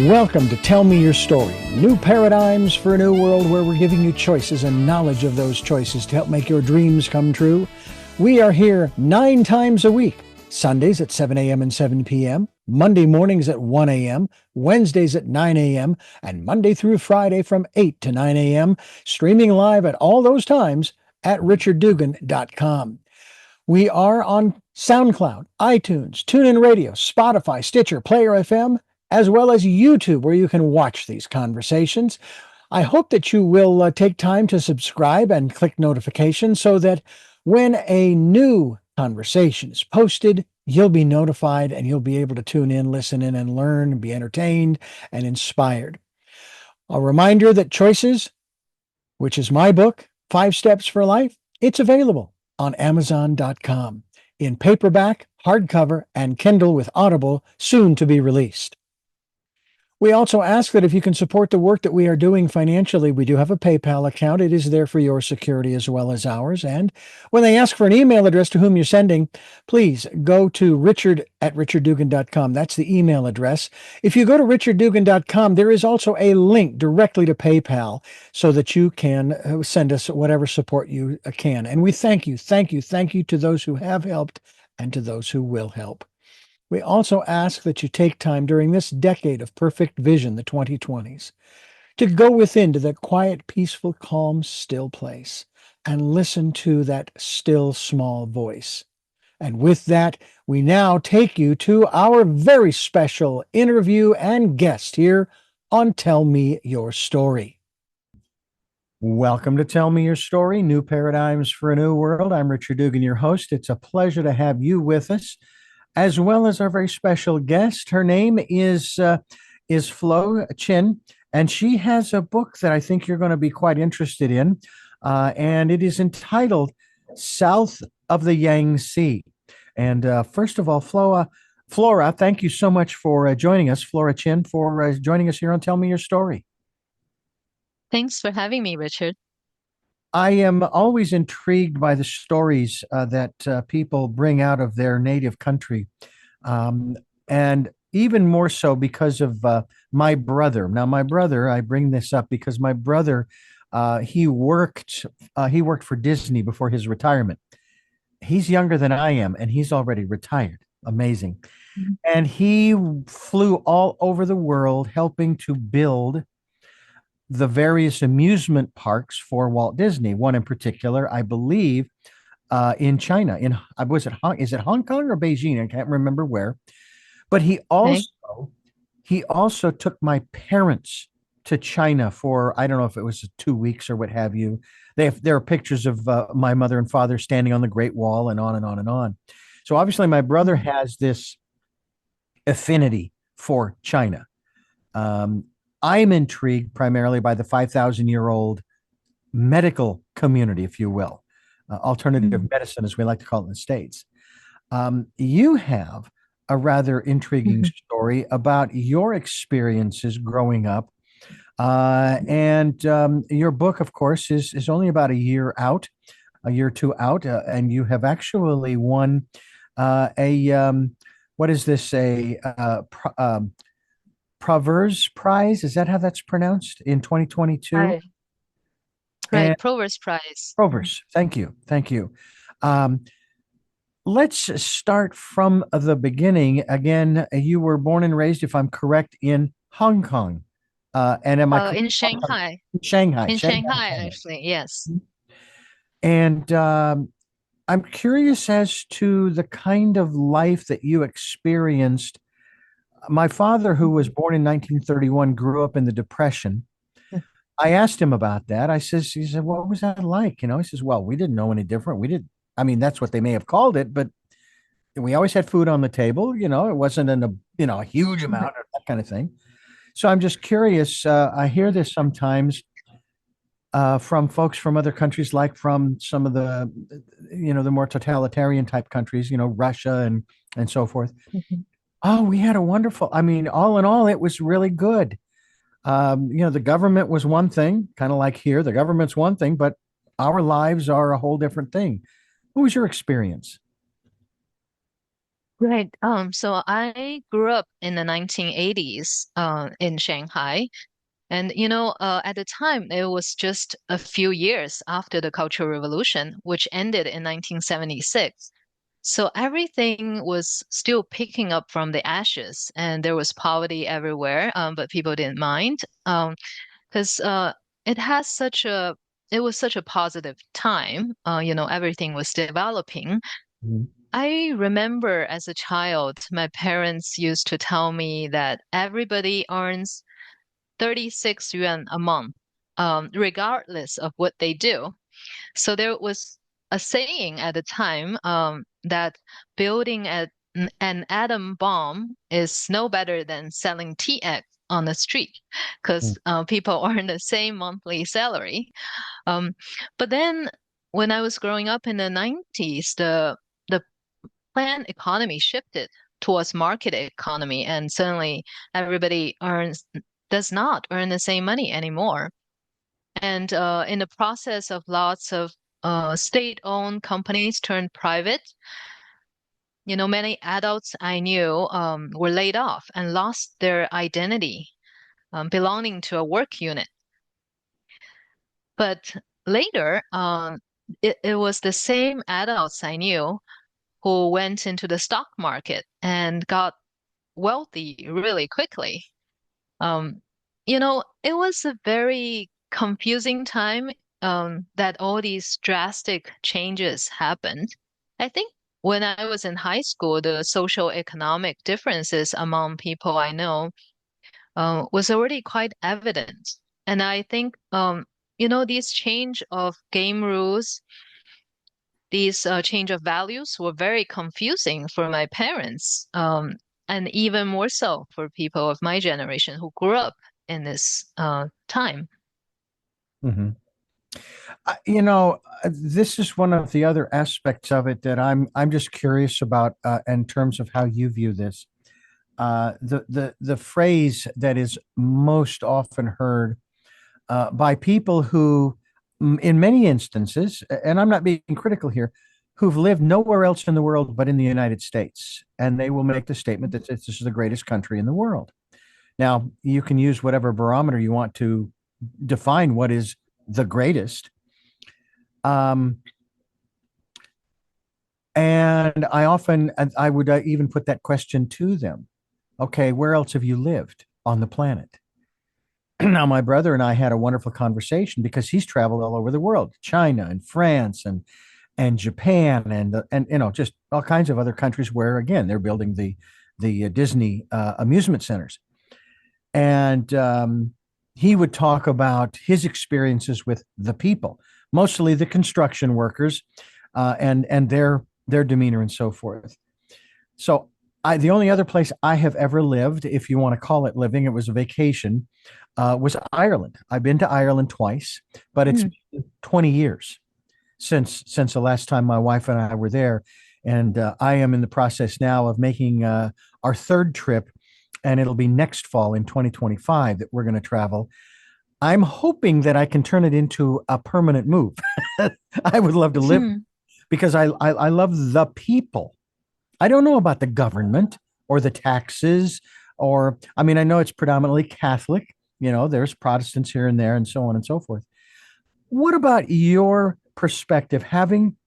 Welcome to Tell Me Your Story, new paradigms for a new world where we're giving you choices and knowledge of those choices to help make your dreams come true. We are here 9 times a week, Sundays at 7 a.m. and 7 p.m., Monday mornings at 1 a.m., Wednesdays at 9 a.m., and Monday through Friday from 8 to 9 a.m., streaming live at all those times at richarddugan.com. We are on SoundCloud, iTunes, TuneIn Radio, Spotify, Stitcher, Player FM, as well as YouTube, where you can watch these conversations. I hope that you will take time to subscribe and click notifications so that when a new conversation is posted, you'll be notified and you'll be able to tune in, listen in, and learn, and be entertained and inspired. A reminder that Choices, which is my book, 5 Steps for Life, it's available on Amazon.com in paperback, hardcover, and Kindle with Audible, soon to be released. We also ask that if you can support the work that we are doing financially, we do have a PayPal account. It is there for your security as well as ours. And when they ask for an email address to whom you're sending, please go to richard@richarddugan.com. That's the email address. If you go to richarddugan.com, there is also a link directly to PayPal so that you can send us whatever support you can. And we thank you to those who have helped and to those who will help. We also ask that you take time during this decade of perfect vision, the 2020s, to go within to that quiet, peaceful, calm, still place and listen to that still, small voice. And with that, we now take you to our very special interview and guest here on Tell Me Your Story. Welcome to Tell Me Your Story, New Paradigms for a New World. I'm Richard Dugan, your host. It's a pleasure to have you with us, as well as our very special guest. Her name is Flora Qian, and she has a book that I think you're going to be quite interested in, and it is entitled South of the Yangtze. And first of all, Flora, thank you so much for joining us, Flora Qian, for joining us here on Tell Me Your Story. Thanks for having me, Richard. I am always intrigued by the stories that people bring out of their native country, and even more so because of my brother. Now, my brother, I bring this up because my brother, he worked for Disney before his retirement. He's younger than I am, and he's already retired. Amazing. Mm-hmm. And he flew all over the world helping to build the various amusement parks for Walt Disney. One in particular, I believe, in China. Is it Hong Kong or Beijing? I can't remember where. But he also took my parents to China for, I don't know if it was 2 weeks or what have you. There are pictures of my mother and father standing on the Great Wall and on and on and on. So obviously, my brother has this affinity for China. I'm intrigued primarily by the 5,000-year-old medical community, if you will, alternative medicine, as we like to call it in the States. You have a rather intriguing story about your experiences growing up. And your book, of course, is only about a year or two out, and you have actually won what is this, Proverbs Prize? Is that how that's pronounced, in 2022? Right. Proverbs Prize. Proverbs. Thank you. Let's start from the beginning. Again, you were born and raised, if I'm correct, in Hong Kong. And am I in Shanghai? Shanghai. In Shanghai, actually, yes. And I'm curious as to the kind of life that you experienced. My father, who was born in 1931, grew up in the Depression. I asked him about that. He said, what was that like? He says, well, we didn't know any different. That's what they may have called it, but we always had food on the table. It wasn't a huge amount or that kind of thing. So I'm just curious. I hear this sometimes from folks from other countries, like from some of the, the more totalitarian type countries, Russia and so forth. Mm-hmm. Oh, we had a wonderful, all in all, it was really good. The government was one thing, kind of like here, the government's one thing, but our lives are a whole different thing. What was your experience? Right. So I grew up in the 1980s, in Shanghai. And, at the time, it was just a few years after the Cultural Revolution, which ended in 1976. So everything was still picking up from the ashes, and there was poverty everywhere, but people didn't mind, because it has such a it was such a positive time. Everything was developing. Mhm. I remember as a child, my parents used to tell me that everybody earns 36 yuan a month, regardless of what they do. So there was a saying at the time, that building an atom bomb is no better than selling tea eggs on the street because people earn the same monthly salary. Um, but then when I was growing up in the 90s, the planned economy shifted towards market economy, and suddenly everybody does not earn the same money anymore. And in the process of lots of state-owned companies turned private, many adults I knew were laid off and lost their identity, belonging to a work unit. But later, it was the same adults I knew who went into the stock market and got wealthy really quickly. It was a very confusing time, that all these drastic changes happened. I think when I was in high school, the social economic differences among people I know, was already quite evident. And I think, these change of game rules, these change of values were very confusing for my parents, and even more so for people of my generation who grew up in this time. Mhm. This is one of the other aspects of it that I'm just curious about in terms of how you view this. The phrase that is most often heard by people who, in many instances, and I'm not being critical here, who've lived nowhere else in the world but in the United States, and they will make the statement that this is the greatest country in the world. Now, you can use whatever barometer you want to define what is the greatest. Um, and I would even put that question to them. Okay, where else have you lived on the planet? Now, my brother and I had a wonderful conversation because he's traveled all over the world, China and France and Japan and just all kinds of other countries where again they're building the Disney amusement centers. And he would talk about his experiences with the people, mostly the construction workers, and their demeanor and so forth. So the only other place I have ever lived, if you want to call it living, it was a vacation, was Ireland. I've been to Ireland twice, but it's Mm. been 20 years since the last time my wife and I were there, and I am in the process now of making our third trip, and it'll be next fall in 2025 that we're going to travel. I'm hoping that I can turn it into a permanent move. I would love to live because I love the people. I don't know about the government or the taxes, or I mean, I know it's predominantly Catholic. There's Protestants here and there, and so on and so forth. What about your perspective, having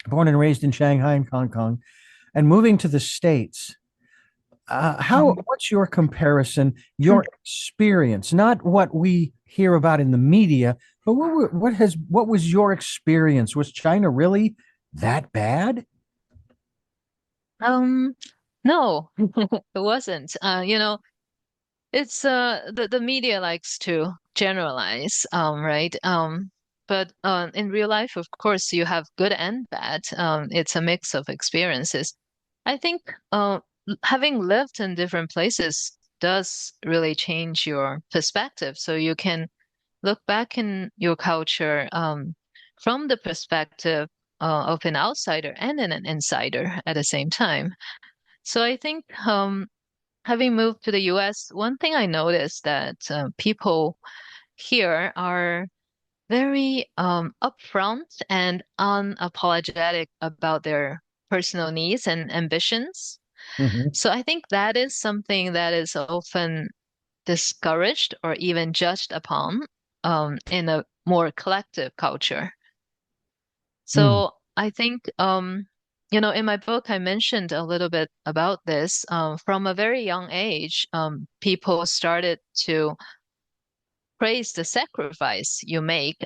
born and raised in Shanghai and Hong Kong, and moving to the States? What's your comparison, your experience, not what we hear about in the media, but what was your experience? Was China really that bad? Um, no, it wasn't. It's the media likes to generalize, right? But in real life, of course, you have good and bad. It's a mix of experiences. I think having lived in different places does really change your perspective. So you can look back in your culture, from the perspective of an outsider and an insider at the same time. So I think, having moved to the US, one thing I noticed that people here are very upfront and unapologetic about their personal needs and ambitions. Hmm. So I think that is something that is often discouraged or even judged upon in a more collective culture. Mm. So I think, in my book, I mentioned a little bit about this. From a very young age, people started to praise the sacrifice you make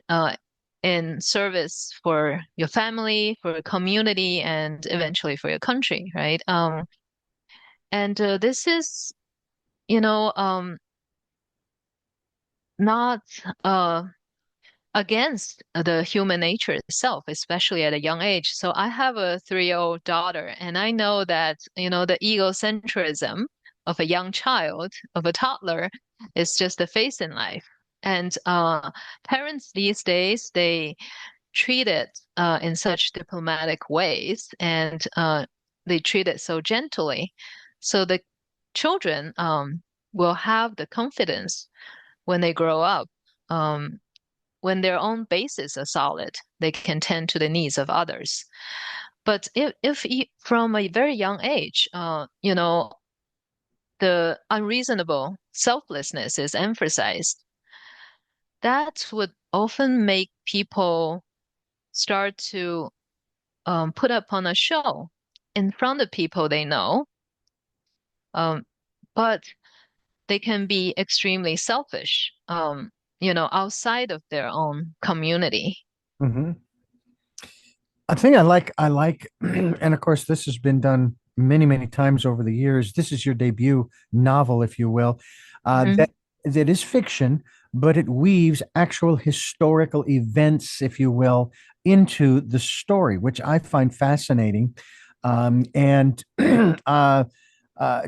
in service for your family, for your community, and eventually for your country, right? And this is, you know, not uh, against the human nature itself, especially at a young age. So I have a 3-year-old daughter, and I know that, the egocentrism of a young child, of a toddler, is just a phase in life. And parents these days, they treat it in such diplomatic ways, and they treat it so gently. So the children will have the confidence when they grow up. When their own bases are solid, they can tend to the needs of others. But if from a very young age, the unreasonable selflessness is emphasized, that would often make people start to put up on a show in front of people they know, um, but they can be extremely selfish, outside of their own community. Hmm. A thing I like, and of course, this has been done many, many times over the years. This is your debut novel, if you will, Hmm. that is fiction, but it weaves actual historical events, if you will, into the story, which I find fascinating. And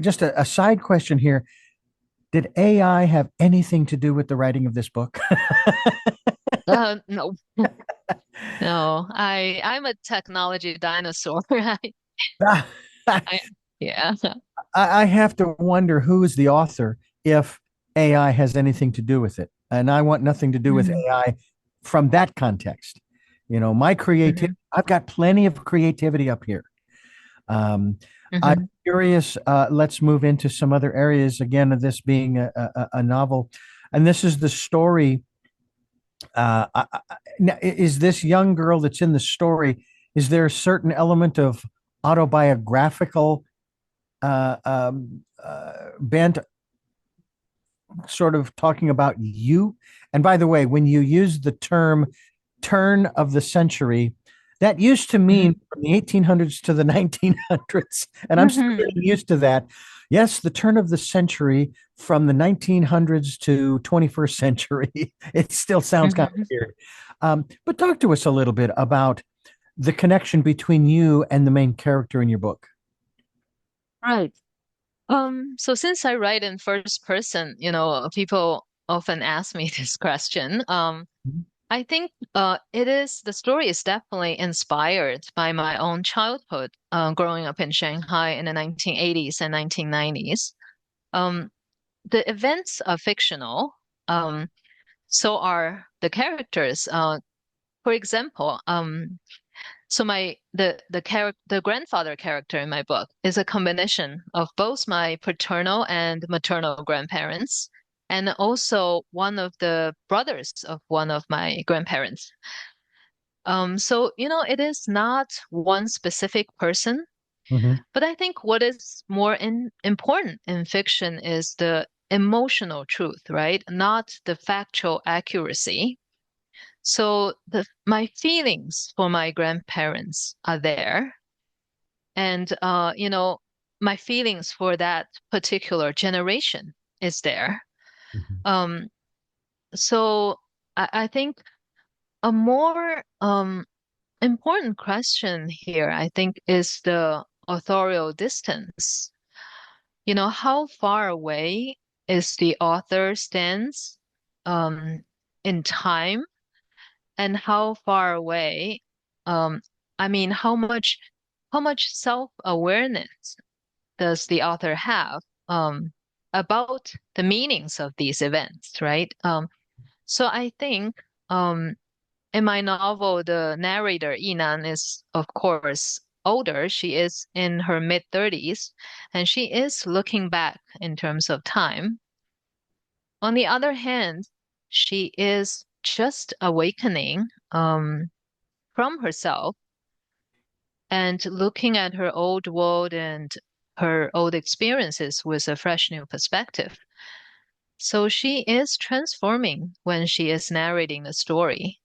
just a side question here: did AI have anything to do with the writing of this book? No, no, I'm a technology dinosaur. I, yeah. I have to wonder who is the author if AI has anything to do with it. And I want nothing to do with Hmm. AI from that context. My creativity, Hmm. I've got plenty of creativity up here. Um, I'm Hmm. curious. Let's move into some other areas again of this being a novel. And this is the story. Now, is this young girl that's in the story, is there a certain element of autobiographical bent, sort of talking about you? And by the way, when you use the term turn of the century, that used to mean Hmm. from the 1800s to the 1900s. And I'm still Hmm. getting used to that. Yes, the turn of the century from the 1900s to 21st century. It still sounds kind of Hmm. weird. But talk to us a little bit about the connection between you and the main character in your book. Right. So since I write in first person, people often ask me this question. I think the story is definitely inspired by my own childhood, growing up in Shanghai in the 1980s and 1990s. Um, the events are fictional, so are the characters. For example, so the grandfather character in my book is a combination of both my paternal and maternal grandparents, and also one of the brothers of one of my grandparents. So, it is not one specific person, Mhm. but I think what is more important in fiction is the emotional truth, right? Not the factual accuracy. So my feelings for my grandparents are there, and my feelings for that particular generation is there. Mhm. Um, so I think a more important question here, I think, is the authorial distance. How far away is the author stands um, in time, and how far away, um, I mean, how much self-awareness does the author have about the meanings of these events, right? So I think in my novel, the narrator Yinan is, of course, older. She is in her mid 30s, and she is looking back in terms of time. On the other hand, she is just awakening from herself and looking at her old world and her old experiences with a fresh new perspective. So she is transforming when she is narrating the story.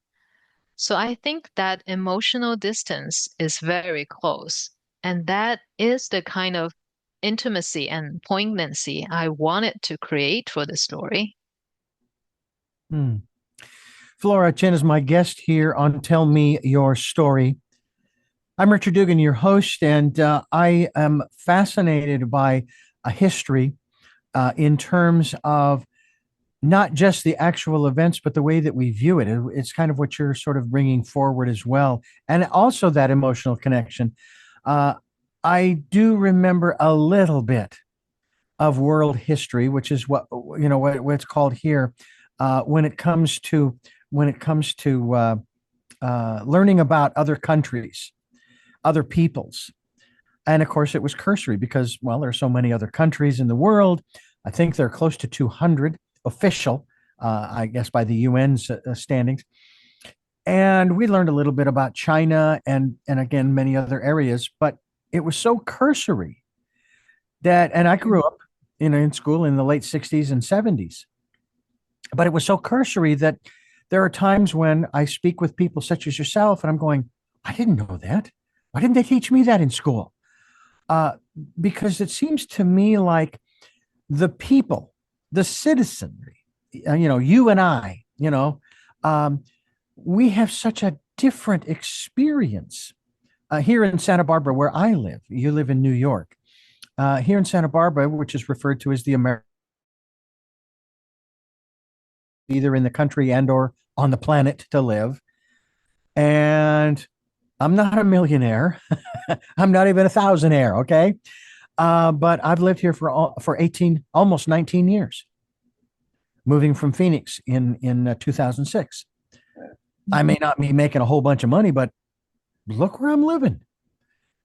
So I think that emotional distance is very close. And that is the kind of intimacy and poignancy I wanted to create for the story. Hmm. Flora Qian is my guest here on Tell Me Your Story. I'm Richard Dugan, your host, and I am fascinated by a history in terms of not just the actual events, but the way that we view it. It's kind of what you're sort of bringing forward as well, and also that emotional connection. Uh, I do remember a little bit of world history, which is what it's called here, when it comes to learning about other countries, other peoples. And of course, it was cursory because, well, there are so many other countries in the world. I think there are close to 200 official, I guess, by the UN's standings. And we learned a little bit about China and again, many other areas, but it was so cursory that, and I grew up, in school in the late 60s and 70s, but it was so cursory that there are times when I speak with people such as yourself, and I'm going, I didn't know that. Why didn't they teach me that in school? Uh, because it seems to me like the people, the citizenry, you and I, um, we have such a different experience here in Santa Barbara, where I live. You live in New York. Here in Santa Barbara, which is referred to as the American, either in the country and or on the planet to live. And I'm not a millionaire. I'm not even a thousandaire. Okay. But I've lived here for 18, almost 19 years, moving from Phoenix in 2006. I may not be making a whole bunch of money, but look where I'm living.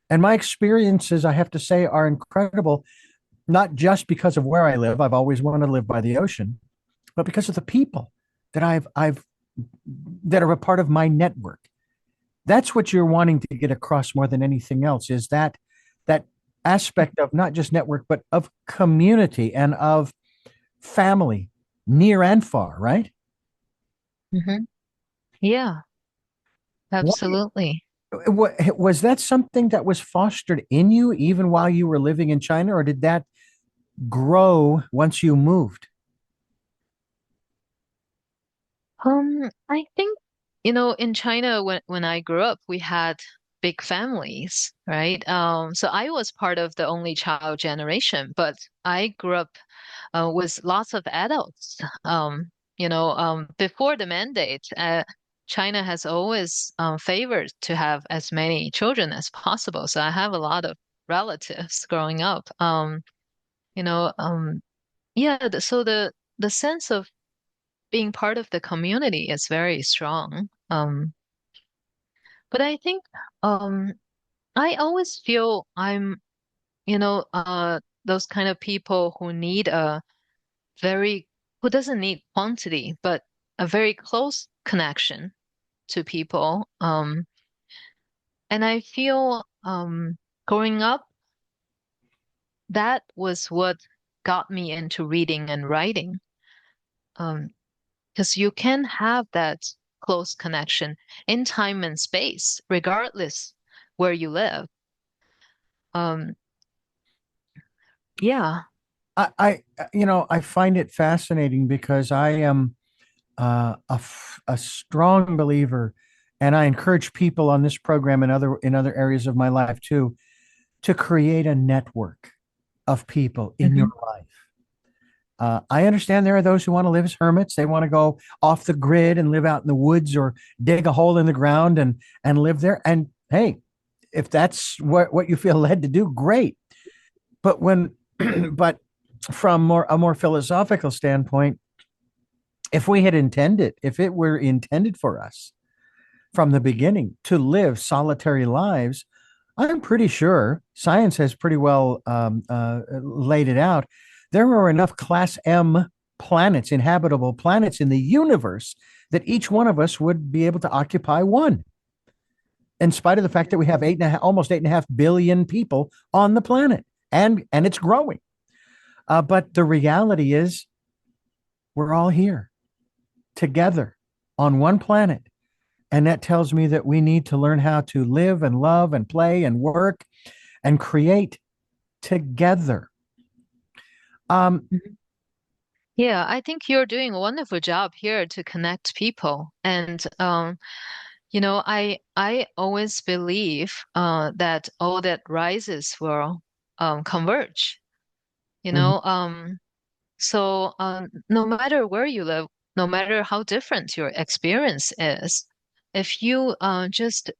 And my experiences, I have to say, are incredible, not just because of where I live. I've always wanted to live by the ocean, but because of the people that I've that are a part of my network. That's what you're wanting to get across more than anything else, is that aspect of not just network, but of community and of family, near and far, right? Hmm. Yeah, What, absolutely. was that something that was fostered in you even while you were living in China, or did that grow once you moved? I think, in China when I grew up, we had big families, right? So I was part of the only child generation, but I grew up with lots of adults. Before the mandate, China has always favored to have as many children as possible. So I have a lot of relatives growing up. You know, yeah, so the sense of being part of the community is very strong. But I think um, I always feel I'm, those kind of people who need very, who doesn't need quantity, but a very close connection to people. And I feel growing up, that was what got me into reading and writing. Um, because you can have that close connection in time and space, regardless where you live. Um, yeah. I find it fascinating because I am a strong believer, and I encourage people on this program and other areas of my life too, to create a network of people in your Hmm. life. I understand there are those who want to live as hermits. They want to go off the grid and live out in the woods or dig a hole in the ground and live there. And hey, if that's what you feel led to do, great. But but from a more philosophical standpoint, if it were intended for us from the beginning to live solitary lives, I'm pretty sure science has pretty well laid it out. There are enough Class M planets, inhabitable planets in the universe, that each one of us would be able to occupy one, in spite of the fact that we have almost 8.5 billion people on the planet, and it's growing. But the reality is, we're all here together on one planet. And that tells me that we need to learn how to live and love and play and work and create together. Um, Yeah, I think you're doing a wonderful job here to connect people. And I always believe that all that rises will converge. You mhm, know, so no matter where you live, no matter how different your experience is, if you just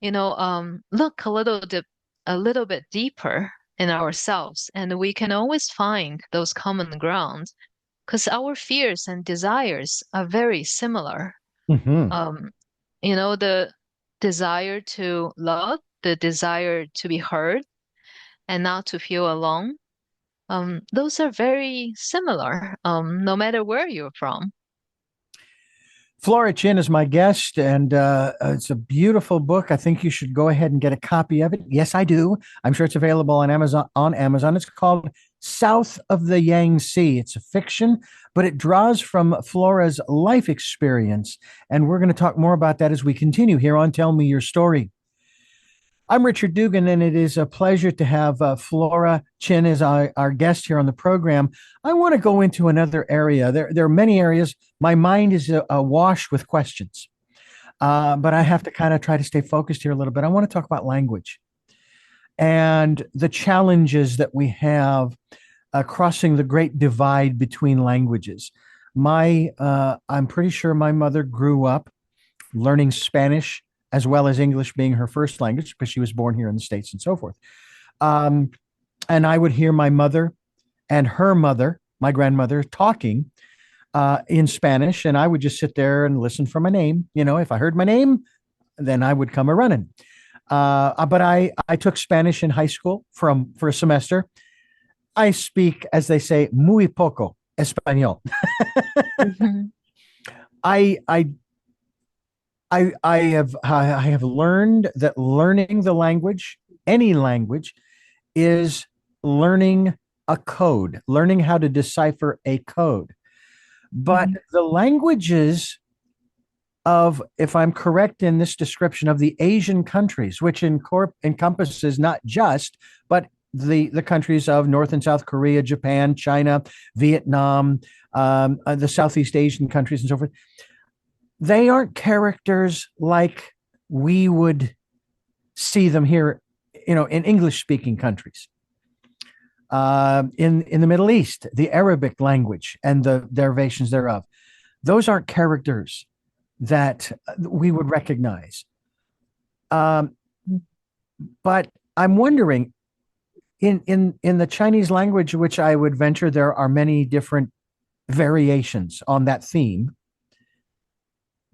look a little bit deeper in ourselves, and we can always find those common grounds because our fears and desires are very similar. mhm. Um, the desire to love, the desire to be heard and not to feel alone. Those are very similar, no matter where you're from. Flora Qian is my guest, and it's a beautiful book. I think you should go ahead and get a copy of it. Yes, I do. I'm sure it's available on Amazon. It's called South of the Yangtze. It's a fiction, but it draws from Flora's life experience, and we're going to talk more about that as we continue here on Tell Me Your Story. I'm Richard Dugan, and it is a pleasure to have Flora Qian as our guest here on the program. I want to go into another area. There are many areas. My mind is awash with questions, but I have to kind of try to stay focused here a little bit. I want to talk about language and the challenges that we have crossing the great divide between languages. I'm pretty sure my mother grew up learning Spanish as well as English being her first language because she was born here in the States and so forth. Um, and I would hear my mother and her mother, my grandmother, talking in Spanish, and I would just sit there and listen for my name. If I heard my name, then I would come a running. But I took Spanish in high school for a semester. I speak, as they say, muy poco español. Mhm. I I have learned that learning the language, any language, is learning a code, learning how to decipher a code. But Mhm. the languages of, if I'm correct in this description, of the Asian countries, which encompasses not just, but the countries of North and South Korea, Japan, China, Vietnam, the Southeast Asian countries, and so forth, they aren't characters like we would see them here, in English speaking countries. In the Middle East, the Arabic language and the derivations thereof, those aren't characters that we would recognize. Um, but I'm wondering, in the Chinese language, which I would venture there are many different variations on that theme,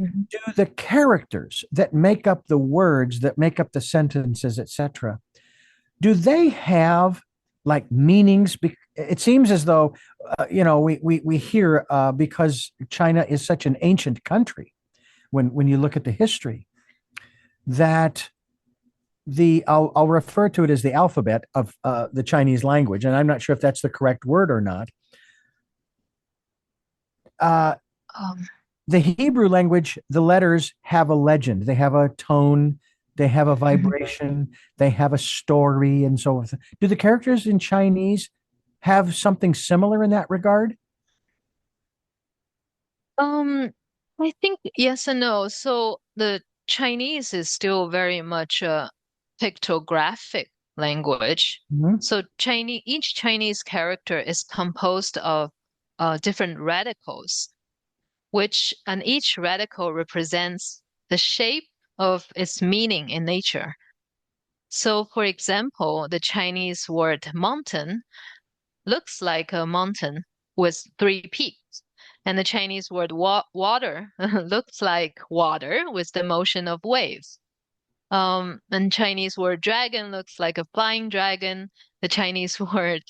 Mhm. do the characters that make up the words, that make up the sentences, etc., do they have like meanings? It seems as though, we hear, because China is such an ancient country, when you look at the history, that I'll refer to it as the alphabet of the Chinese language, and I'm not sure if that's the correct word or not. Uh, Um, the Hebrew language, the letters have a legend, they have a tone, they have a mhm. vibration, they have a story, and so forth. Do the characters in Chinese have something similar in that regard? Um, I think yes and no. So the Chinese is still very much a pictographic language. Mhm. So each Chinese character is composed of different radicals, and each radical represents the shape of its meaning in nature. So, for example, the Chinese word mountain looks like a mountain with three peaks. And the Chinese word water looks like water with the motion of waves. And Chinese word dragon looks like a flying dragon. The Chinese word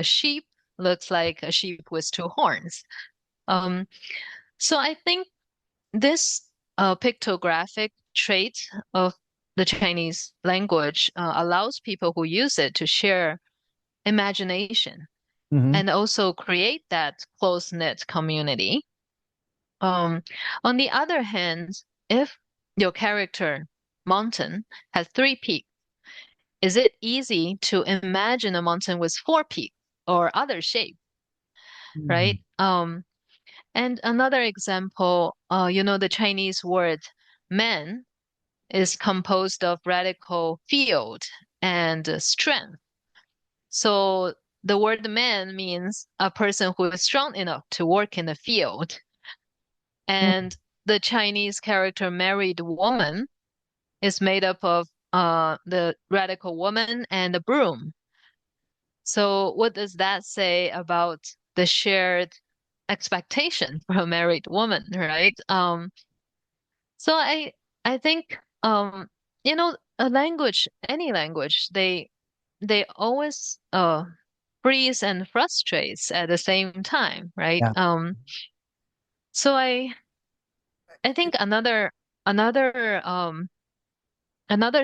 sheep looks like a sheep with two horns. Um, so I think this pictographic trait of the Chinese language allows people who use it to share imagination Hmm. and also create that close-knit community. Um, on the other hand, if your character, mountain, has three peaks, is it easy to imagine a mountain with four peaks or other shape, right? And another example, the Chinese word man is composed of radical field and strength. So the word man means a person who is strong enough to work in the field. And the Chinese character married woman is made up of the radical woman and the broom. So what does that say about the shared expectation for a married woman, right? So I think a language, any language, they always freeze and frustrates at the same time, right? Yeah. So I think another another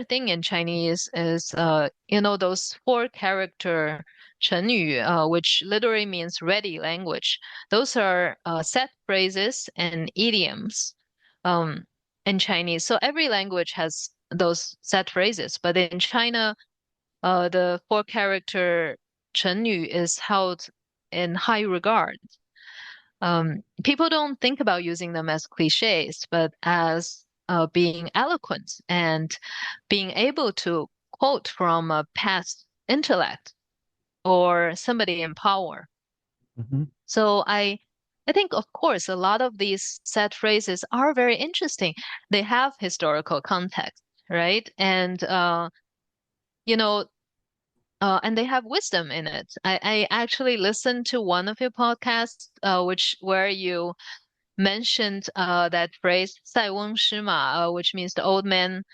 thing in Chinese is those four character 成语 which literally means ready language. Those are set phrases and idioms um in Chinese. So every language has those set phrases, but in China the four character 成语 is held in high regard. People don't think about using them as cliches, but as being eloquent and being able to quote from a past intellect or somebody in power. Hmm. So I think, of course, a lot of these set phrases are very interesting. They have historical context, right? And you know, and they have wisdom in it. I actually listened to one of your podcasts, where you mentioned that phrase 塞翁失马, which means the old man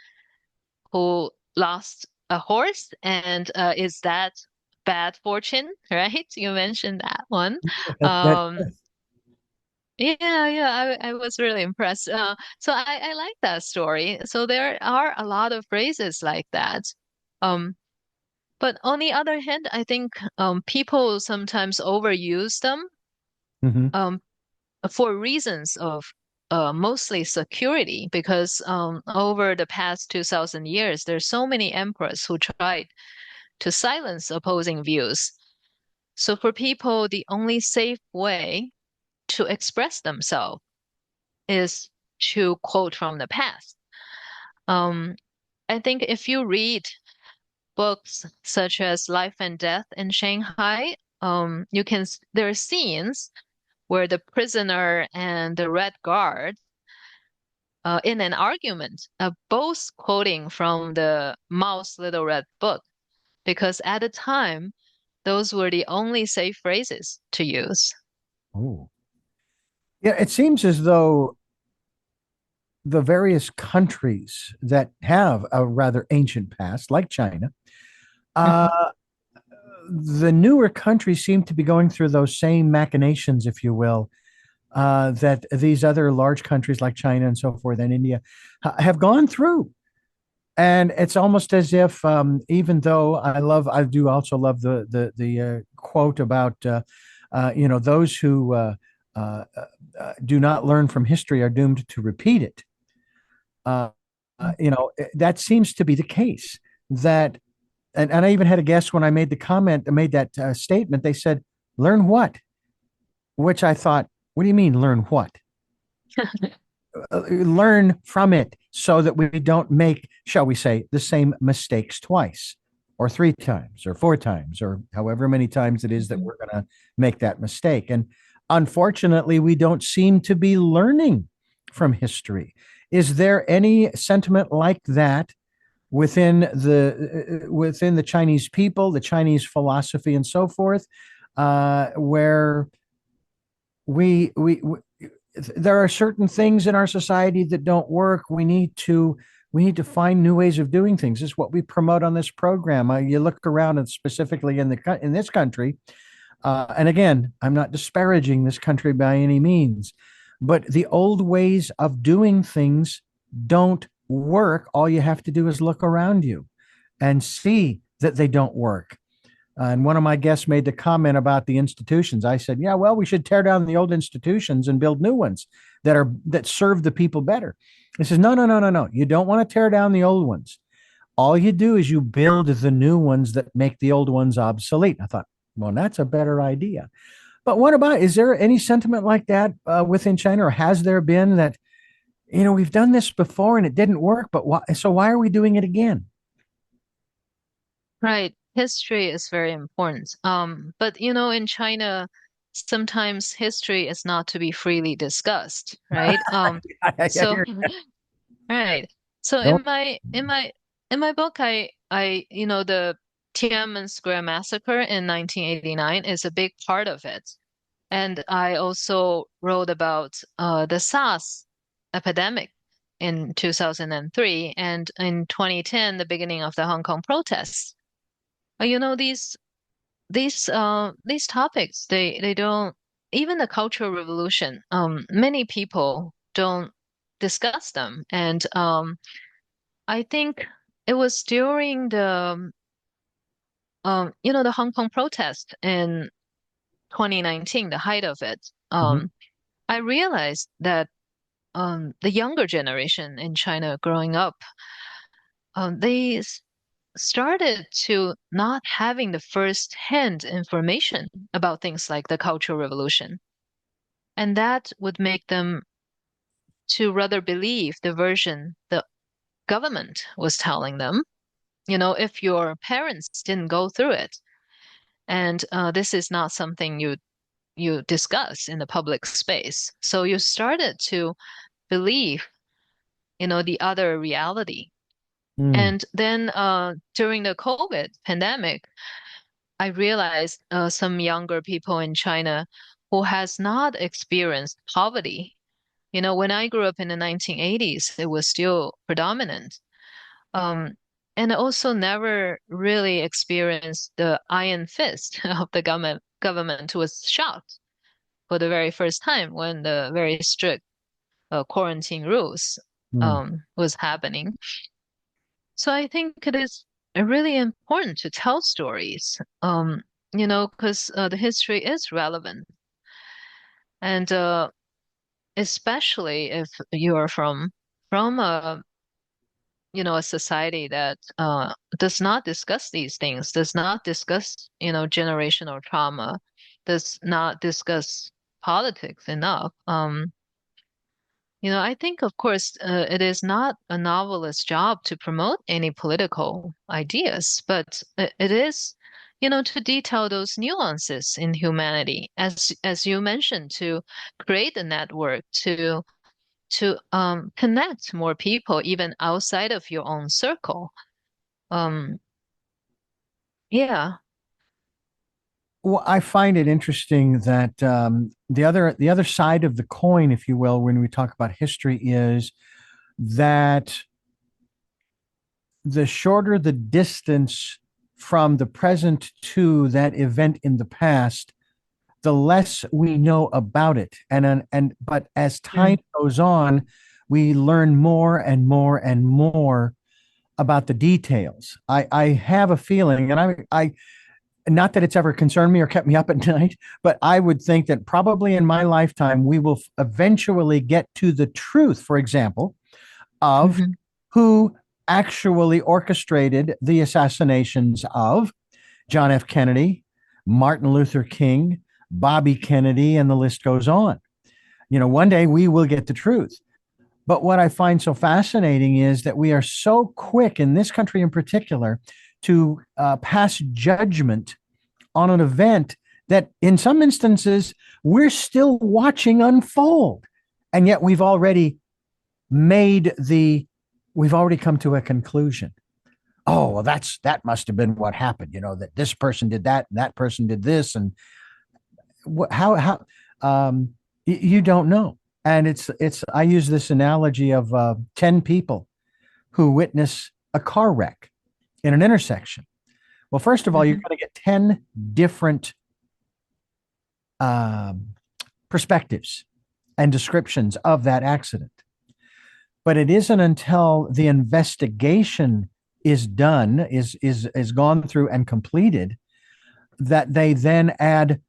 who lost a horse, and is that bad fortune, right? You mentioned that one. That, Um, yeah, I was really impressed. So I like that story. So there are a lot of phrases like that. Um, but on the other hand, I think people sometimes overuse them. hmm. Um, for reasons of mostly security, because over the past 2000 years, there's so many emperors who tried to silence opposing views. So for people, the only safe way to express themselves is to quote from the past. Um, I think if you read books such as Life and Death in Shanghai, there are scenes where the prisoner and the Red Guard in an argument, both quoting from the Mao's Little Red Book, because at the time, those were the only safe phrases to use. Oh. Yeah, it seems as though the various countries that have a rather ancient past, like China, uh, Mhm. the newer countries seem to be going through those same machinations, if you will, that these other large countries like China and so forth and India have gone through. And it's almost as if, even though I do also love the quote about, those who uh, do not learn from history are doomed to repeat it. Uh, that seems to be the case. That, and I even had a guest when I made the comment, I made that statement. They said, "Learn what?" Which I thought, "What do you mean, learn what?" Learn from it so that we don't make, shall we say, the same mistakes twice or three times or four times or however many times it is that Mhm. we're going to make that mistake. And unfortunately, we don't seem to be learning from history. Is there any sentiment like that within the Chinese people, the Chinese philosophy, and so forth, where we there are certain things in our society that don't work. We We need to find new ways of doing things. This is what we promote on this program. You look around, and specifically in this country, and again, I'm not disparaging this country by any means, but the old ways of doing things don't work. All you have to do is look around you and see that they don't work. And one of my guests made the comment about the institutions. I said, "Yeah, well, we should tear down the old institutions and build new ones that serve the people better." He says, "No, no, no, no, no. You don't want to tear down the old ones. All you do is you build the new ones that make the old ones obsolete." I thought, well, that's a better idea. But what about, is there any sentiment like that within China, or has there been that, we've done this before and it didn't work, but why? So why are we doing it again? Right. History is very important. But in China, sometimes history is not to be freely discussed, right? So right. So Don't. in my book, the Tiananmen Square massacre in 1989 is a big part of it. And I also wrote about the SARS epidemic in 2003, and in 2010, the beginning of the Hong Kong protests. These topics, they don't, even the Cultural Revolution, many people don't discuss them. And I think it was during the Hong Kong protest in 2019, the height of it. Mhm. I realized that the younger generation in China growing up, they started to not having the first-hand information about things like the Cultural Revolution. And that would make them to rather believe the version the government was telling them, if your parents didn't go through it. And this is not something you discuss in the public space. So you started to believe, the other reality. Mm. And then during the COVID pandemic, I realized some younger people in China who has not experienced poverty. When I grew up in the 1980s, it was still predominant. Um, and also never really experienced the iron fist of the government was shocked for the very first time when the very strict quarantine rules Mm. was happening. So I think it is really important to tell stories, because the history is relevant. And especially if you are from a society that does not discuss these things, does not discuss, generational trauma, does not discuss politics enough. I think, of course, it is not a novelist's job to promote any political ideas, but it is, to detail those nuances in humanity, as you mentioned, to create a network, to connect more people even outside of your own circle. Um, yeah. Well, I find it interesting that the other side of the coin, if you will, when we talk about history, is that the shorter the distance from the present to that event in the past, the less we know about it. But as time Mm. goes on, we learn more and more and more about the details. I have a feeling, and I not that it's ever concerned me or kept me up at night, but I would think that probably in my lifetime we will eventually get to the truth, for example, of Hmm. who actually orchestrated the assassinations of John F. Kennedy, Martin Luther King, Bobby Kennedy, and the list goes on. One day we will get the truth. But what I find so fascinating is that we are so quick in this country in particular to pass judgment on an event that in some instances we're still watching unfold. And yet we've already come to a conclusion. Oh, well, that must have been what happened, that this person did that and that person did this. And how, you don't know. And I use this analogy of 10 people who witness a car wreck in an intersection. Well, first of all, you're Mhm. going to get 10 different um, perspectives and descriptions of that accident. But it isn't until the investigation is done, is gone through and completed, that they then add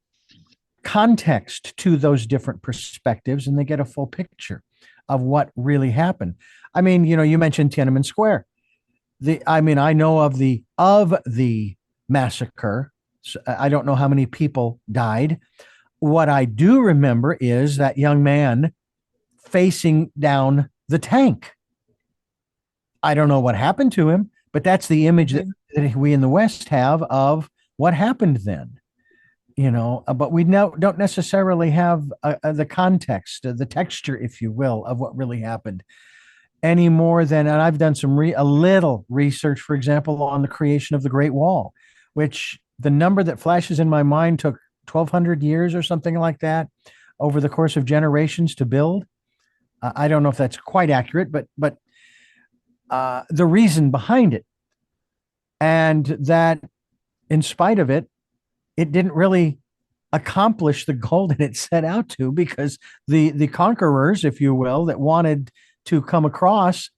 context to those different perspectives and they get a full picture of what really happened. I mean, you mentioned Tiananmen Square. I know of the massacre. So I don't know how many people died. What I do remember is that young man facing down the tank. I don't know what happened to him, but that's the image that, Mhm. that we in the West have of what happened then. But we now don't necessarily have the context, the texture, if you will, of what really happened any more than, and I've done a little research, for example, on the creation of the Great Wall, which the number that flashes in my mind took 1,200 years or something like that over the course of generations to build. I don't know if that's quite accurate, but the reason behind it, and that in spite of it, it didn't really accomplish the goal that it set out to, because the conquerors, if you will, that wanted to come across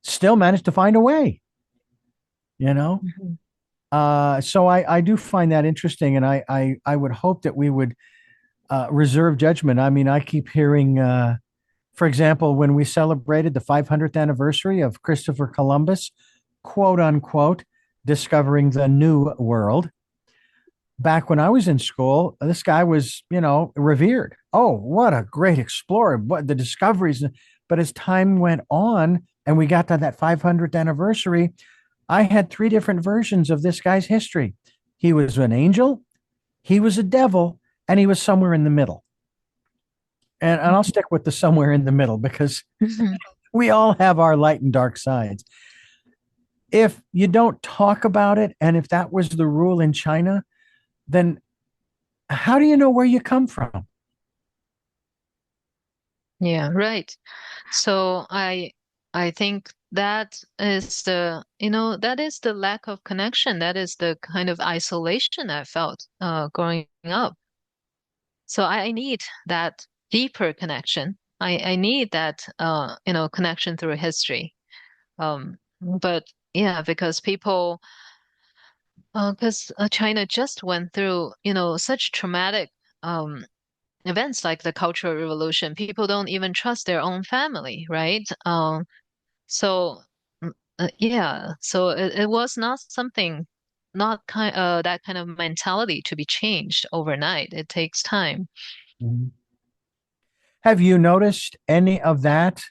still managed to find a way, you know? Mhm. So I do find that interesting, and I would hope that we would reserve judgment. I mean, I keep hearing, for example, when we celebrated the 500th anniversary of Christopher Columbus, quote unquote, discovering the new world. Back when I was in school, this guy was, revered. Oh, what a great explorer! What the discoveries! But as time went on, and we got to that 500th anniversary, I had three different versions of this guy's history. He was an angel, he was a devil, and he was somewhere in the middle. And I'll stick with the somewhere in the middle, because Mhm. we all have our light and dark sides. If you don't talk about it, and if that was the rule in China, then how do you know where you come from? Yeah, right. So I think that is the lack of connection. That is the kind of isolation I felt growing up. So I need that deeper connection. I need that connection through history. But yeah, because China just went through, such traumatic um events like the Cultural Revolution. People don't even trust their own family, right? So yeah, so it was not something, not that kind of mentality to be changed overnight. It takes time. Mhm. Have you noticed any of that,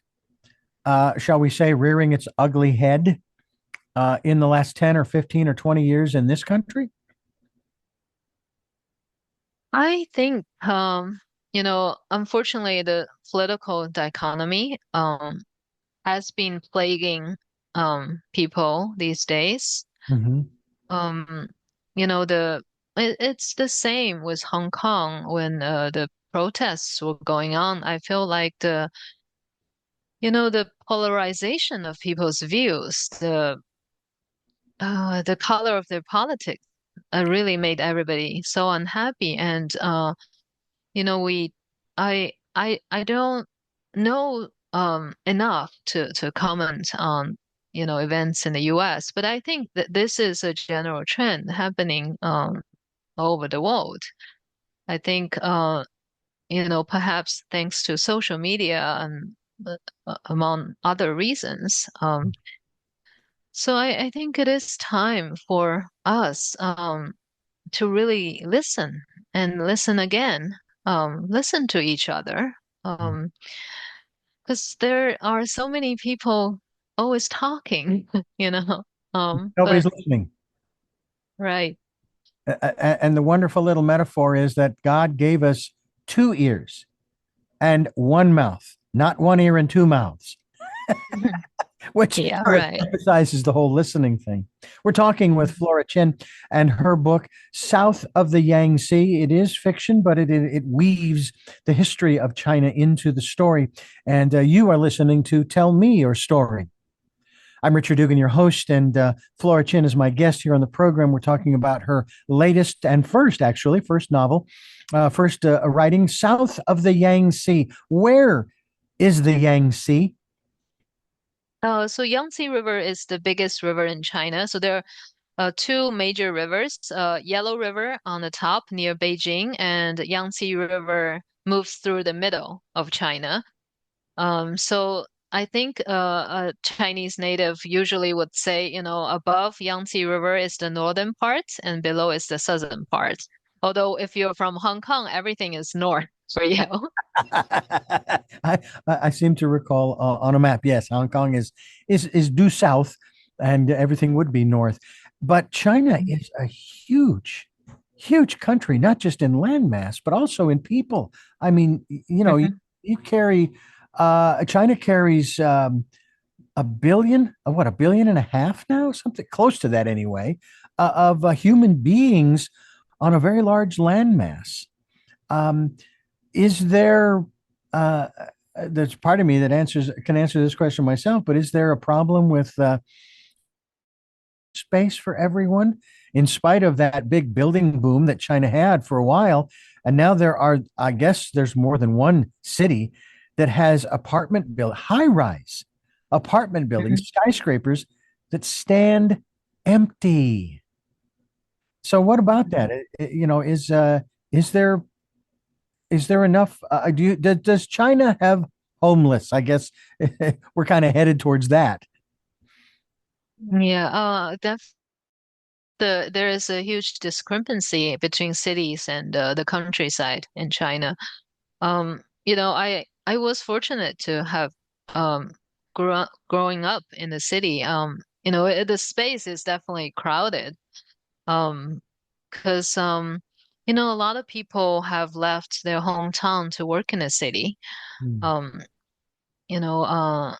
shall we say, rearing its ugly head in the last 10 or 15 or 20 years in this country? I think, unfortunately, the political dichotomy has been plaguing people these days. Mhm. Um, it's the same with Hong Kong when the protests were going on. I feel like the polarization of people's views, the color of their politics, really made everybody so unhappy. And you know, we, I don't know enough to comment on events in the U.S., but I think that this is a general trend happening all over the world. I think perhaps thanks to social media and among other reasons. So I think it is time for us to really listen and listen again, listen to each other. Because there are so many people always talking, you know. Nobody's But listening. right. And the wonderful little metaphor is that God gave us two ears and one mouth, not one ear and two mouths, which Yeah, sort of right. emphasizes the whole listening thing. We're talking with Flora Qian and her book, South of the Yangtze. It is fiction, but it weaves the history of China into the story. And you are listening to Tell Me Your Story. I'm Richard Dugan, your host, and Flora Qian is my guest here on the program. We're talking about her latest and first novel, first writing, South of the Yangtze. Where is the Yangtze? So Yangtze River is the biggest river in China. So there are two major rivers, Yellow River on the top near Beijing, and Yangtze River moves through the middle of China. So I think a Chinese native usually would say, above Yangtze River is the northern part and below is the southern part. Although if you're from Hong Kong, everything is north for you. I seem to recall on a map. Yes, Hong Kong is due south, and everything would be north. But China is a huge country, not just in landmass, but also in people. I mean, Mhm. you carry China carries a billion, a billion and a half now, something close to that anyway, of human beings on a very large landmass. Um, is there uh, there's part of me that can answer this question myself, but is there a problem with space for everyone in spite of that big building boom that China had for a while? And now I guess there's more than one city that has high rise apartment buildings, Mhm. skyscrapers that stand empty. So what about that? Is there enough? Does China have homeless? I guess we're kind of headed towards that. Yeah, there is a huge discrepancy between cities and the countryside in China. I was fortunate to have growing up in the city. The space is definitely crowded. Um, because a lot of people have left their hometown to work in the city. Hmm. Um,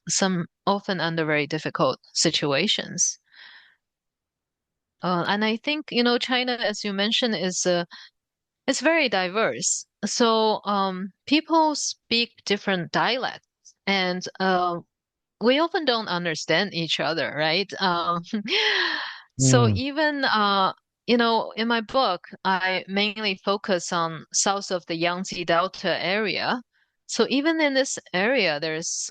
some often under very difficult situations. And I think, China, as you mentioned, it's very diverse. So, people speak different dialects, and we often don't understand each other, right? So Hmm. even in my book, I mainly focus on south of the Yangtze Delta area. So even in this area, there's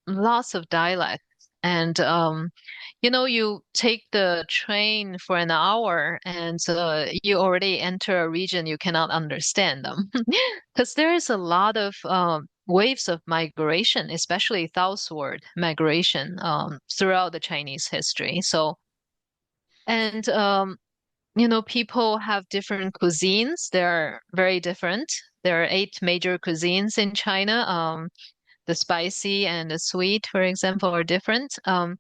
lots of dialects, and you take the train for an hour, and you already enter a region you cannot understand them, because there is a lot of waves of migration, especially southward migration, throughout the Chinese history. So, and people have different cuisines. They're very different. There are eight major cuisines in China. The spicy and the sweet, for example, are different. And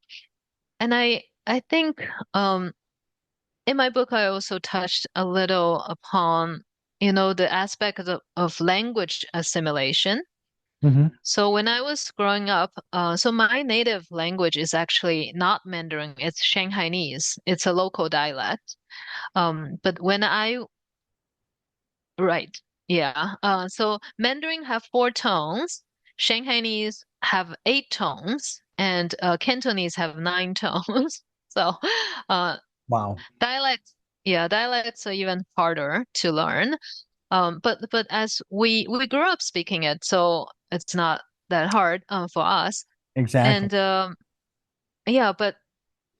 I think in my book I also touched a little upon the aspect of language assimilation. Hmm. So when I was growing up, so my native language is actually not Mandarin, it's Shanghainese. It's a local dialect. But when I, right, yeah. So Mandarin have four tones, Shanghainese have eight tones, and Cantonese have nine tones. So, uh, Wow. dialects, yeah, dialects are even harder to learn. But as we grew up speaking it, so it's not that hard for us. Exactly. And yeah, but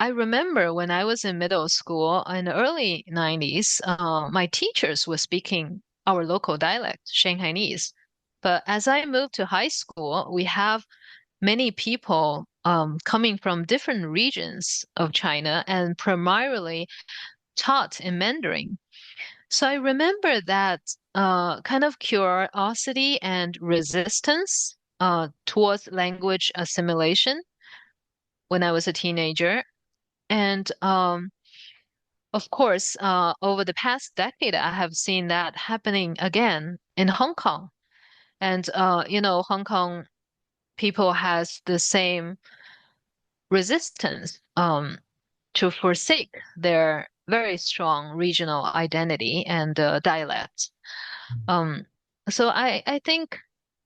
I remember when I was in middle school in the early 90s, my teachers were speaking our local dialect, Shanghainese. But as I moved to high school, we have many people coming from different regions of China and primarily taught in Mandarin. So I remember that kind of curiosity and resistance towards language assimilation when I was a teenager. And of course, over the past decade, I have seen that happening again in Hong Kong. And Hong Kong people has the same resistance to forsake their very strong regional identity and dialect. Um, so I think,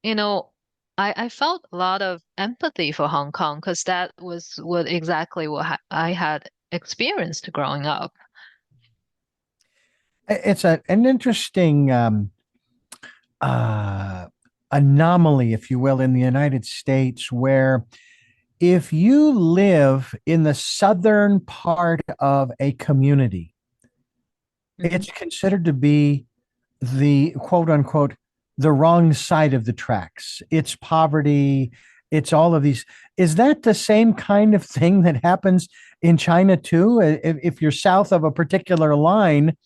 you know, I felt a lot of empathy for Hong Kong because that was what exactly what I had experienced growing up. It's an interesting uh, anomaly, if you will, in the United States, where if you live in the southern part of a community, Mhm. it's considered to be the quote unquote the wrong side of the tracks. It's poverty, it's all of these. Is that the same kind of thing that happens in China too? If you're south of a particular line,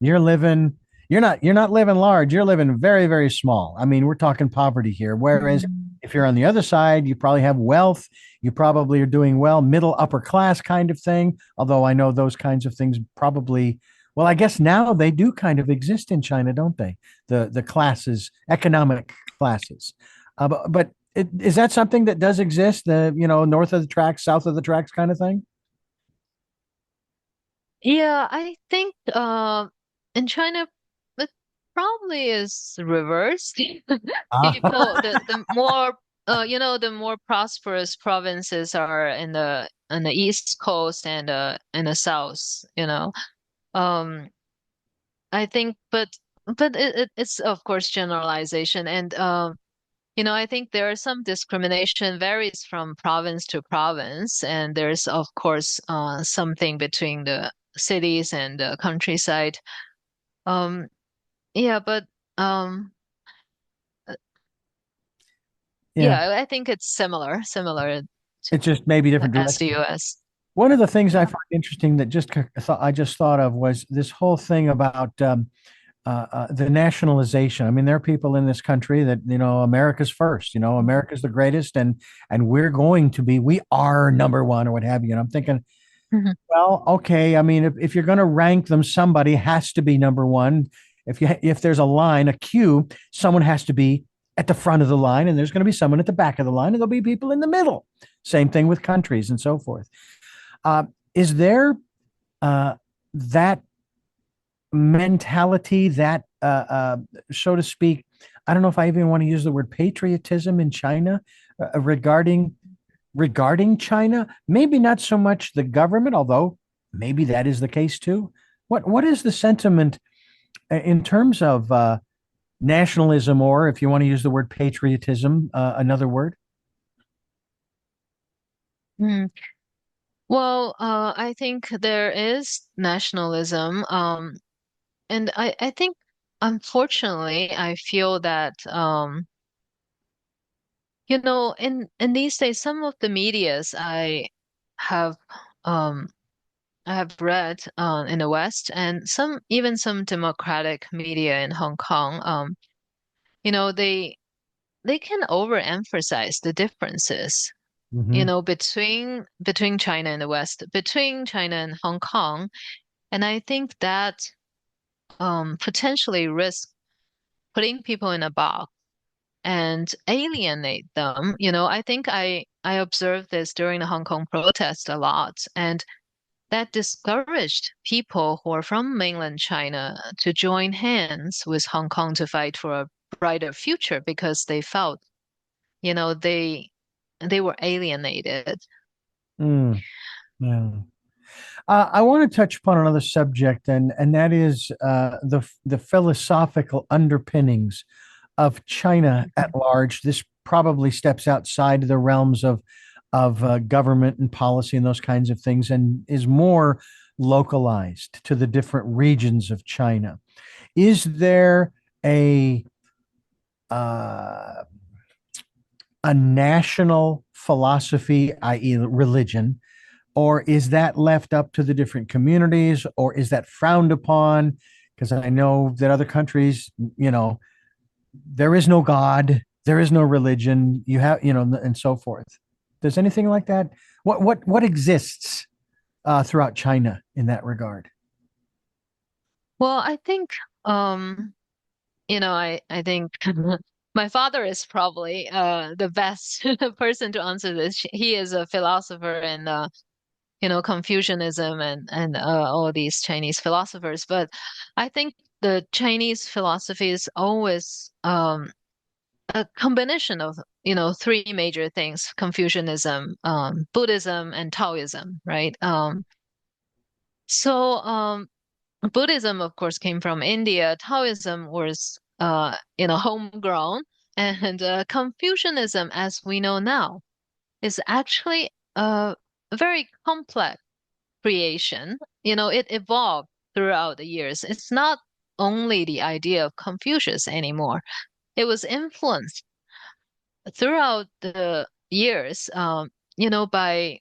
you're living you're not living large, you're living very, very small. I mean, we're talking poverty here. Whereas Mm. if you're on the other side, you probably have wealth, you probably are doing well, middle upper class kind of thing. Although I know those kinds of things probably, well, I guess now they do kind of exist in China, don't they? The classes, economic classes. Is that something that does exist? The north of the tracks, south of the tracks kind of thing. Yeah, I think in China it probably is reversed. People the more the more prosperous provinces are in the East Coast and the South, you know. Um I think but it's of course generalization and I think there are some discrimination varies from province to province, and there's of course something between the cities and the countryside. Um, yeah, but um, Yeah, yeah, I think it's similar it's just maybe different as the directions. US. One of the things I Yeah. find interesting that I just thought of was this whole thing about the nationalization. I mean, there are people in this country that America's first. America's the greatest, and we are number one or what have you. And I'm thinking, Mhm. well, okay. I mean, if you're going to rank them, somebody has to be number one. If there's a line, a queue, someone has to be at the front of the line, and there's going to be someone at the back of the line, and there'll be people in the middle. Same thing with countries and so forth. Is there uh, that mentality, that so to speak? I don't know if I even want to use the word patriotism in China regarding China. Maybe not so much the government, although maybe that is the case too. What is the sentiment in terms of nationalism, or if you want to use the word patriotism, another word? Mm. Well, I think there is nationalism, and I think unfortunately I feel that in these days, some of the medias have um I have read in the West and some democratic media in Hong Kong, they can overemphasize the differences, Mm-hmm. between China and the West, between China and Hong Kong, and I think that potentially risk putting people in a box and alienate them. I think I observed this during the Hong Kong protest a lot, and that discouraged people who are from mainland China to join hands with Hong Kong to fight for a brighter future because they felt, you know, they they were alienated. Mm, yeah. I want to touch upon another subject, and that is the philosophical underpinnings of China at large. This probably steps outside the realms of government and policy and those kinds of things, and is more localized to the different regions of China. Is there a uh, a national philosophy, i.e., religion, or is that left up to the different communities, or is that frowned upon? Because I know that other countries, there is no God, there is no religion, and so forth. Does anything like that? What exists throughout China in that regard? Well, I think I think my father is probably the best person to answer this. He is a philosopher in Confucianism and all these Chinese philosophers. But I think the Chinese philosophy is always a combination of, three major things: Confucianism, Buddhism, and Taoism, right? So Buddhism, of course, came from India. Taoism was, homegrown, and Confucianism, as we know now, is actually a very complex creation. It evolved throughout the years. It's not only the idea of Confucius anymore. It was influenced throughout the years, by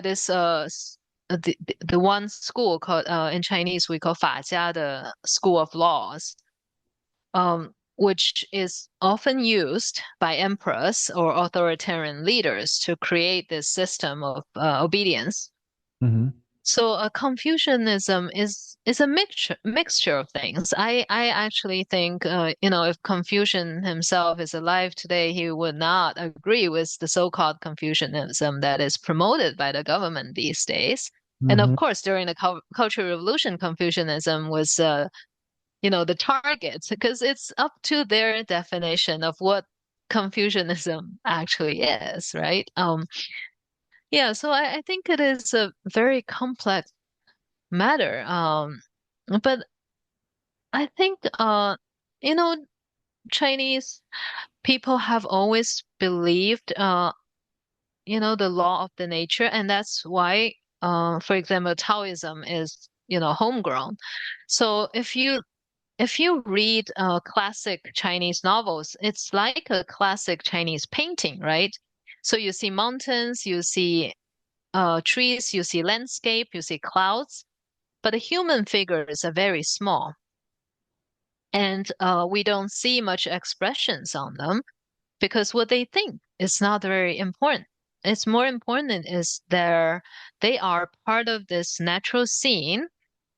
this the one school called in Chinese we call 法家, the school of laws, which is often used by emperors or authoritarian leaders to create this system of obedience. Hmm. So Confucianism is a mixture of things. I actually think if Confucian himself is alive today, he would not agree with the so-called Confucianism that is promoted by the government these days. And of Hmm. course, during the Cultural Revolution, Confucianism was the target, because it's up to their definition of what Confucianism actually is, right? Yeah, so I think it is a very complex matter. But I think you know, Chinese people have always believed the law of the nature, and that's why for example, Taoism is, homegrown. So if you read classic Chinese novels, it's like a classic Chinese painting, right? So you see mountains, you see trees, you see landscape, you see clouds, but the human figures are very small, and we don't see much expressions on them because what they think is not very important. It's more important is they are part of this natural scene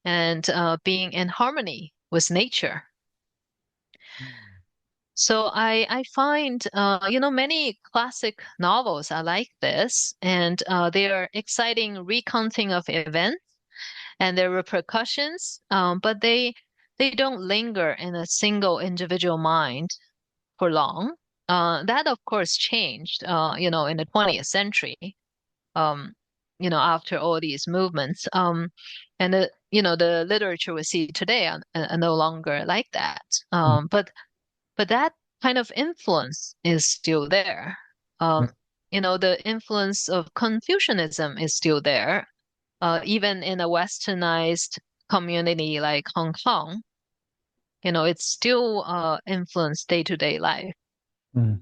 and being in harmony with nature. So I find many classic novels are like this, and they are exciting recounting of events and their repercussions, but they don't linger in a single individual mind for long. That of course changed, in the 20th century, um, after all these movements, and the literature we see today are no longer like that. But that kind of influence is still there. The influence of Confucianism is still there, even in a westernized community like Hong Kong, it's still influenced day-to-day life. Hmm.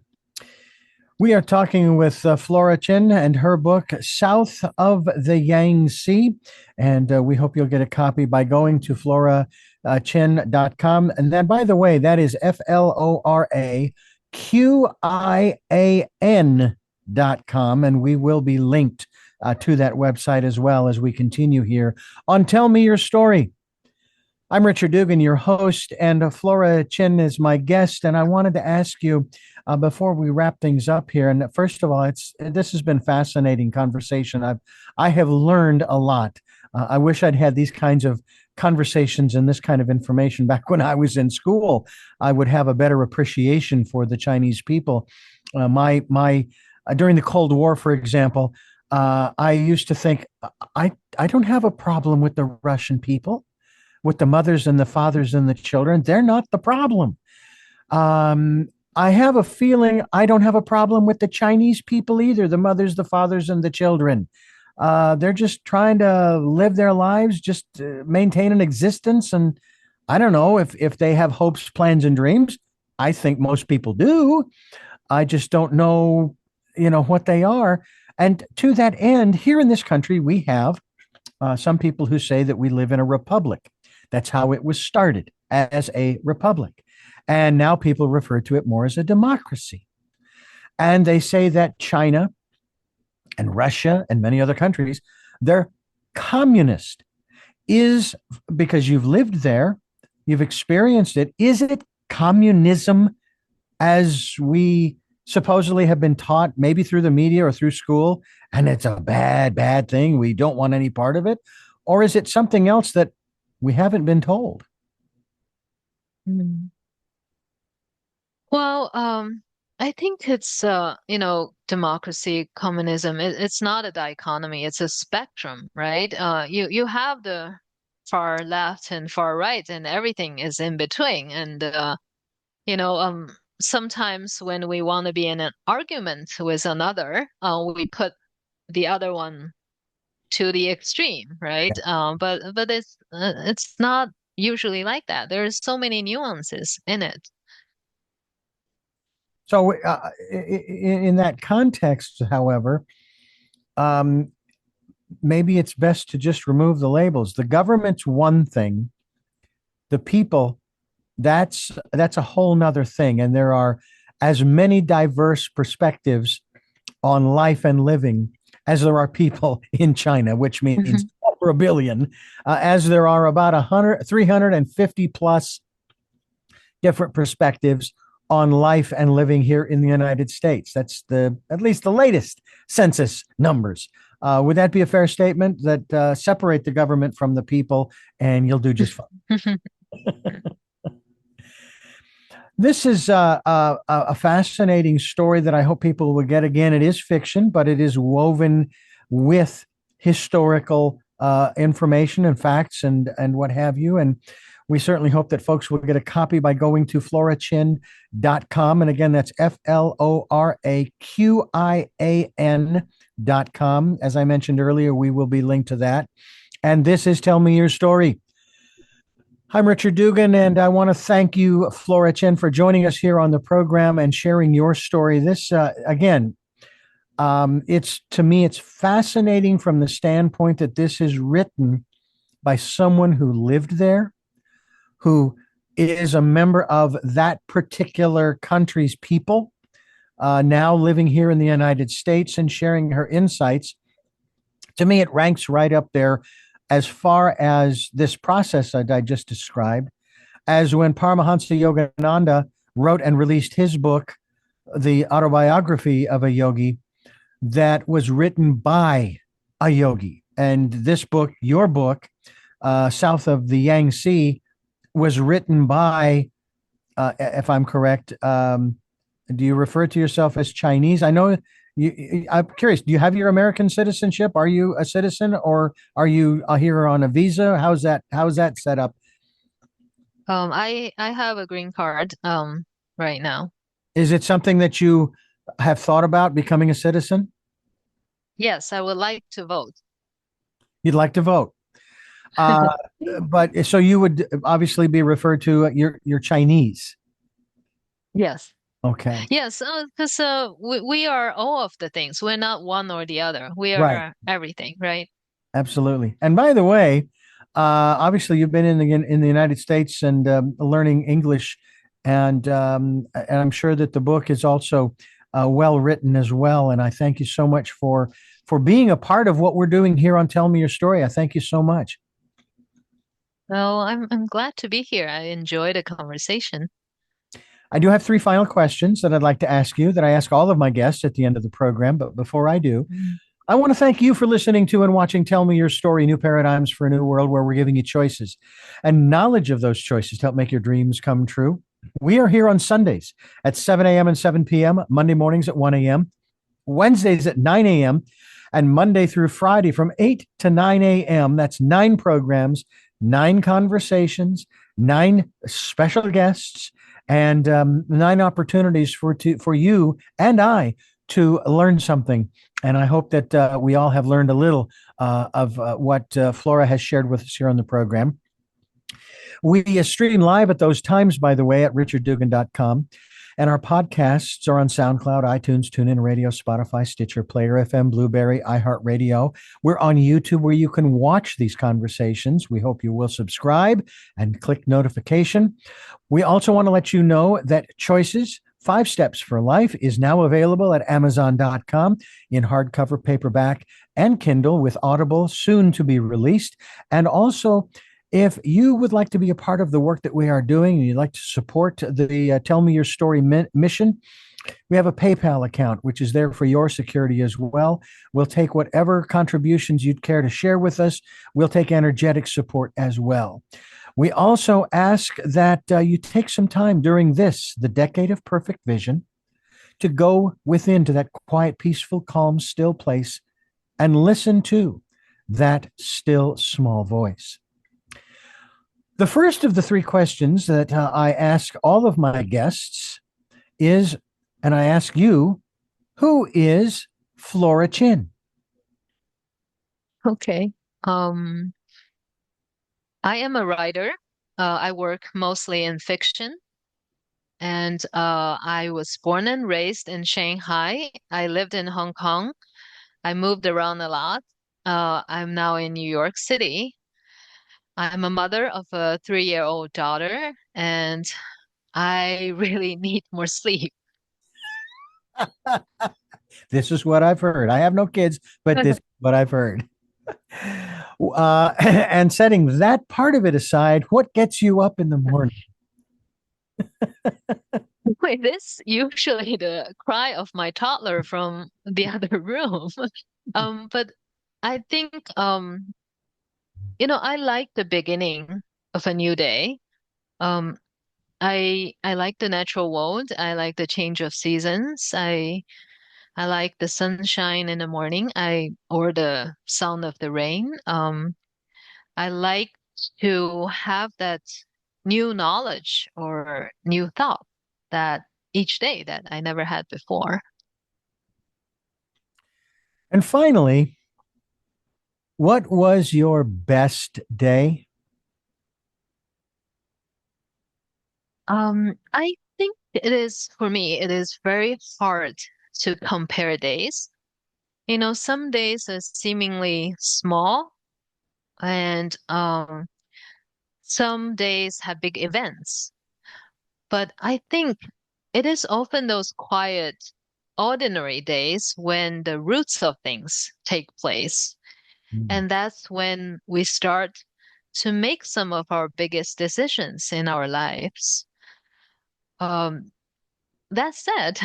We are talking with Flora Qian and her book, South of the Yangtze. And we hope you'll get a copy by going to floraqian.com. And then, by the way, that is FLORAQIAN.com. And we will be linked to that website as well as we continue here on Tell Me Your Story. I'm Richard Dugan, your host, and Flora Qian is my guest. And I wanted to ask you before we wrap things up here. And first of all, this has been fascinating conversation. I have learned a lot. I wish I'd had these kinds of conversations and this kind of information back when I was in school. I would have a better appreciation for the Chinese people. My during the Cold War, for example, I used to think I don't have a problem with the Russian people, with the mothers and the fathers and the children. They're not the problem. I have a feeling I don't have a problem with the Chinese people either, the mothers, the fathers, and the children. They're just trying to live their lives, just maintain an existence. And I don't know if they have hopes, plans, and dreams. I think most people do. I just don't know, what they are. And to that end, here in this country, we have some people who say that we live in a republic. That's how it was started, as a republic. And now people refer to it more as a democracy. And they say that China and Russia and many other countries, they're communist. Is, because you've lived there, you've experienced it, is it communism as we supposedly have been taught, maybe through the media or through school, and it's a bad, bad thing? We don't want any part of it. Or is it something else that we haven't been told? Mm. Well, I think it's democracy, communism. It's not a dichotomy. It's a spectrum, right? You have the far left and far right, and everything is in between. And you know, sometimes when we want to be in an argument with another, we put the other one to the extreme, right? But it's not usually like that. There's so many nuances in it. So, in that context, however, um, maybe it's best to just remove the labels. The government's one thing, the people, that's a whole nother thing. And there are as many diverse perspectives on life and living as there are people in China, which means Mhm. over a billion, as there are about 350 plus different perspectives on life and living here in the United States. That's at least the latest census numbers. Would that be a fair statement that separate the government from the people and you'll do just fine? This is a fascinating story that I hope people will get. Again, it is fiction, but it is woven with historical information and facts and what have you. And we certainly hope that folks will get a copy by going to floraqian.com. And again, that's FLORAQIAN.com. As I mentioned earlier, we will be linked to that. And this is Tell Me Your Story. I'm Richard Dugan, and I want to thank you, Flora Qian, for joining us here on the program and sharing your story. This, again, it's to me, it's fascinating from the standpoint that this is written by someone who lived there, who is a member of that particular country's people, now living here in the United States and sharing her insights. To me, it ranks right up there as far as this process that I just described, as when Paramahansa Yogananda wrote and released his book, The Autobiography of a Yogi, that was written by a yogi. And this book, your book, South of the Yangtze, was written by, if I'm correct, do you refer to yourself as Chinese? I know I'm curious, do you have your American citizenship? Are you a citizen or are you here on a visa? How's that set up? I have a green card right now. Is it something that you have thought about becoming a citizen? Yes, I would like to vote. You'd like to vote. Uh, but so you would obviously be referred to you're Chinese. Yes. Okay. Yes, because we are all of the things. We're not one or the other. We Right. are everything, right? Absolutely. And by the way, obviously you've been in the United States and learning English, and I'm sure that the book is also well written as well. And I thank you so much for being a part of what we're doing here on Tell Me Your Story. I thank you so much. Well, I'm glad to be here. I enjoyed the conversation. I do have three final questions that I'd like to ask you that I ask all of my guests at the end of the program. But before I do, Mm. I want to thank you for listening to and watching Tell Me Your Story, New Paradigms for a New World, where we're giving you choices and knowledge of those choices to help make your dreams come true. We are here on Sundays at 7 a.m. and 7 p.m., Monday mornings at 1 a.m., Wednesdays at 9 a.m., and Monday through Friday from 8 to 9 a.m. That's 9 programs, 9 conversations, 9 special guests, and 9 opportunities for you and I to learn something. And I hope that we all have learned a little of what Flora has shared with us here on the program. We stream live at those times, by the way, at richarddugan.com. And our podcasts are on SoundCloud, iTunes, TuneIn Radio, Spotify, Stitcher, Player FM, Blueberry, iHeartRadio. We're on YouTube where you can watch these conversations. We hope you will subscribe and click notification. We also want to let you know that Choices, 5 Steps for Life is now available at Amazon.com in hardcover, paperback, and Kindle with Audible soon to be released. And also, if you would like to be a part of the work that we are doing and you'd like to support the Tell Me Your Story mission, we have a PayPal account, which is there for your security as well. We'll take whatever contributions you'd care to share with us. We'll take energetic support as well. We also ask that you take some time during this, the decade of perfect vision, to go within to that quiet, peaceful, calm, still place and listen to that still small voice. The first of the three questions that I ask all of my guests is, and I ask you, who is Flora Qian? Okay. Um, I am a writer. I work mostly in fiction, and I was born and raised in Shanghai. I lived in Hong Kong. I moved around a lot. I'm now in New York City. I'm a mother of a 3-year-old daughter, and I really need more sleep. This is what I've heard. I have no kids, but this is what I've heard. And setting that part of it aside, what gets you up in the morning? Wait, this usually the cry of my toddler from the other room. But I think I like the beginning of a new day. Um, I like the natural world. I like the change of seasons. I like the sunshine in the morning. I or the sound of the rain. I like to have that new knowledge or new thought that each day that I never had before. And finally, what was your best day? I think it is for me, it is very hard to compare days. Some days are seemingly small and some days have big events. But I think it is often those quiet, ordinary days when the roots of things take place. Hmm. And that's when we start to make some of our biggest decisions in our lives. Um, that said,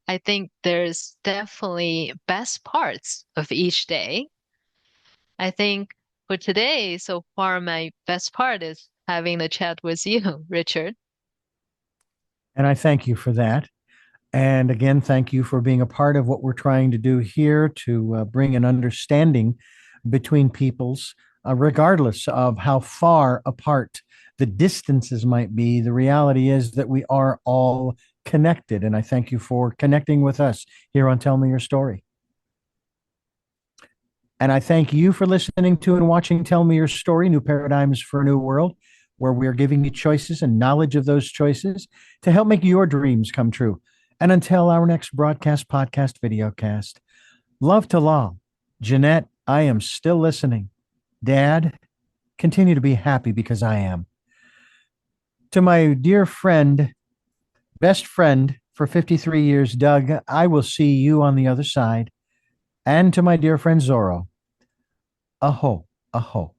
I think there's definitely best parts of each day. I think for today, so far, my best part is having the chat with you, Richard. And I thank you for that. And again, thank you for being a part of what we're trying to do here to bring an understanding between peoples, regardless of how far apart the distances might be. The reality is that we are all connected. And I thank you for connecting with us here on Tell Me Your Story. And I thank you for listening to and watching Tell Me Your Story, New Paradigms for a New World, where we are giving you choices and knowledge of those choices to help make your dreams come true. And until our next broadcast, podcast, videocast, love to Lal. Jeanette, I am still listening. Dad, continue to be happy because I am. To my dear friend, best friend for 53 years, Doug, I will see you on the other side. And to my dear friend Zorro, aho, aho.